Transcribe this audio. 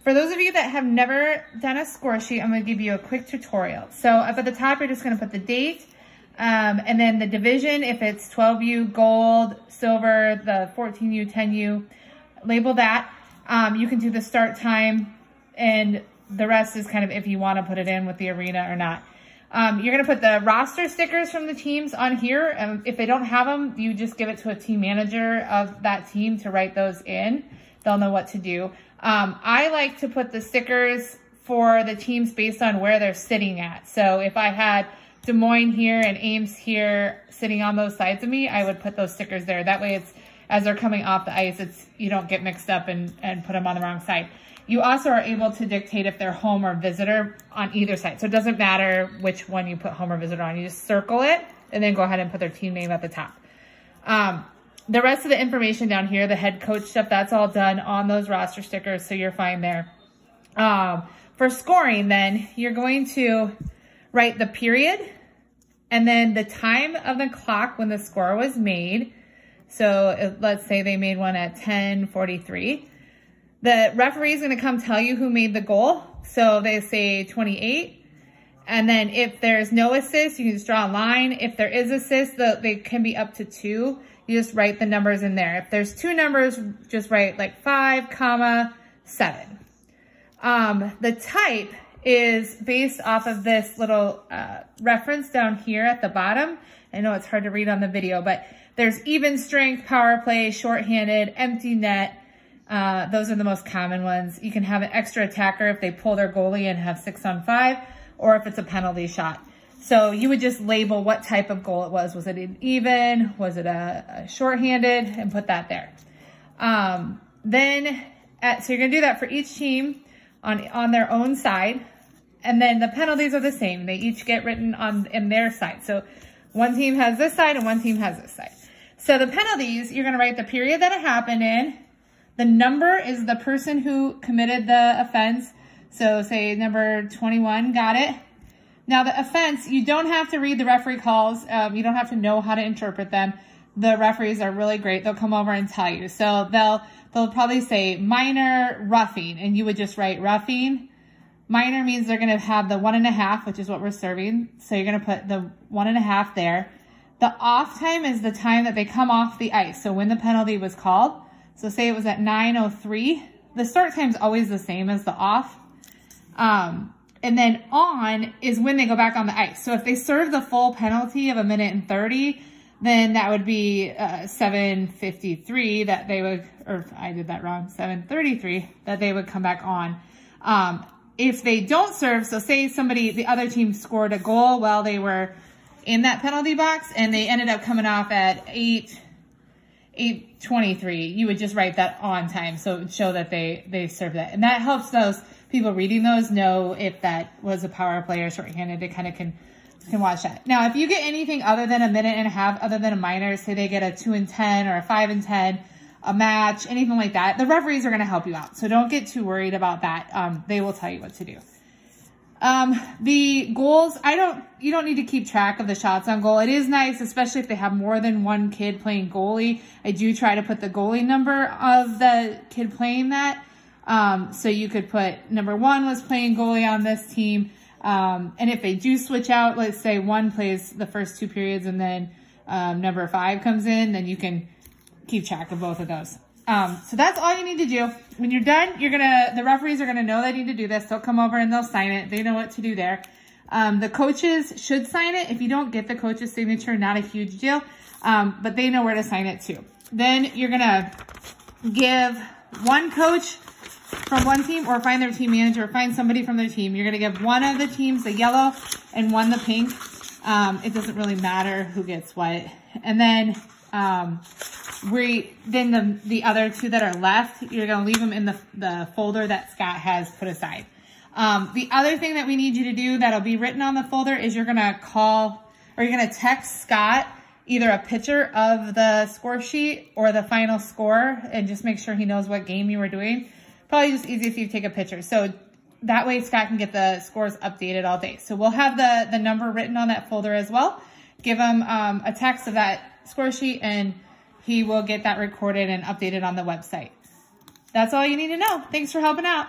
For those of you that have never done a score sheet, I'm gonna give you a quick tutorial. So up at the top, you're just gonna put the date, and then the division, if it's 12U, gold, silver, the 14U, 10U, label that. You can do the start time, and the rest is kind of if you wanna put it in with the arena or not. You're gonna put the roster stickers from the teams on here. If they don't have them, you just give it to a team manager of that team to write those in. They'll know what to do. I like to put the stickers for the teams based on where they're sitting at. So if I had Des Moines here and Ames here sitting on those sides of me, I would put those stickers there. That way it's, as they're coming off the ice, you don't get mixed up and put them on the wrong side. You also are able to dictate if they're home or visitor on either side. So it doesn't matter which one you put home or visitor on. You just circle it and then go ahead and put their team name at the top. The rest of the information down here, the head coach stuff, that's all done on those roster stickers, so you're fine there. For scoring then, you're going to write the period and then the time of the clock when the score was made. So let's say they made one at 10:43. The referee is going to come tell you who made the goal. So they say 28. And then if there's no assist, you can just draw a line. If there is assist, they can be up to 2. You just write the numbers in there. If there's 2 numbers, just write like 5, 7. The type is based off of this little reference down here at the bottom. I know it's hard to read on the video, but there's even strength, power play, shorthanded, empty net. Those are the most common ones. You can have an extra attacker if they pull their goalie and have 6-on-5, or if it's a penalty shot. So you would just label what type of goal it was. Was it an even? Was it a shorthanded? And put that there. So you're gonna do that for each team on their own side. And then the penalties are the same. They each get written in their side. So one team has this side and one team has this side. So the penalties, you're gonna write the period that it happened in. The number is the person who committed the offense. So say number 21, got it. Now the offense, you don't have to read the referee calls. You don't have to know how to interpret them. The referees are really great. They'll come over and tell you. So they'll probably say minor roughing, and you would just write roughing. Minor means they're gonna have the 1.5, which is what we're serving. So you're gonna put the 1.5 there. The off time is the time that they come off the ice. So when the penalty was called. So say it was at 9:03. The start time is always the same as the off. And then on is when they go back on the ice. So if they serve the full penalty of 1:30, then that would be 7:53 that they would, or I did that wrong, 7:33 that they would come back on. If they don't serve, so say the other team scored a goal while they were in that penalty box and they ended up coming off at 8:23, you would just write that on time. So it would show that they served that. And that helps those people reading those know if that was a power play or shorthanded. They kind of can watch that. Now, if you get anything other than 1.5 minutes, other than a minor, say they get a 2-10 or a 5-10, a match, anything like that, the referees are going to help you out. So don't get too worried about that. They will tell you what to do. The goals, you don't need to keep track of the shots on goal. It is nice, especially if they have more than one kid playing goalie. I do try to put the goalie number of the kid playing that. So you could put number 1 was playing goalie on this team. And if they do switch out, let's say 1 plays the first 2 periods and then, number 5 comes in, then you can keep track of both of those. So that's all you need to do. When you're done, the referees are gonna know they need to do this. They'll come over and they'll sign it. They know what to do there. The coaches should sign it. If you don't get the coach's signature, not a huge deal. But they know where to sign it too. Then you're gonna give one coach from one team, or find their team manager, or find somebody from their team. You're gonna give one of the teams the yellow and one the pink. It doesn't really matter who gets what. And then the other 2 that are left, you're gonna leave them in the folder that Scott has put aside. The other thing that we need you to do that'll be written on the folder is you're gonna text Scott either a picture of the score sheet or the final score, and just make sure he knows what game you were doing. Probably just easy if you take a picture. So that way Scott can get the scores updated all day. So we'll have the number written on that folder as well. Give him a text of that score sheet and he will get that recorded and updated on the website. That's all you need to know. Thanks for helping out.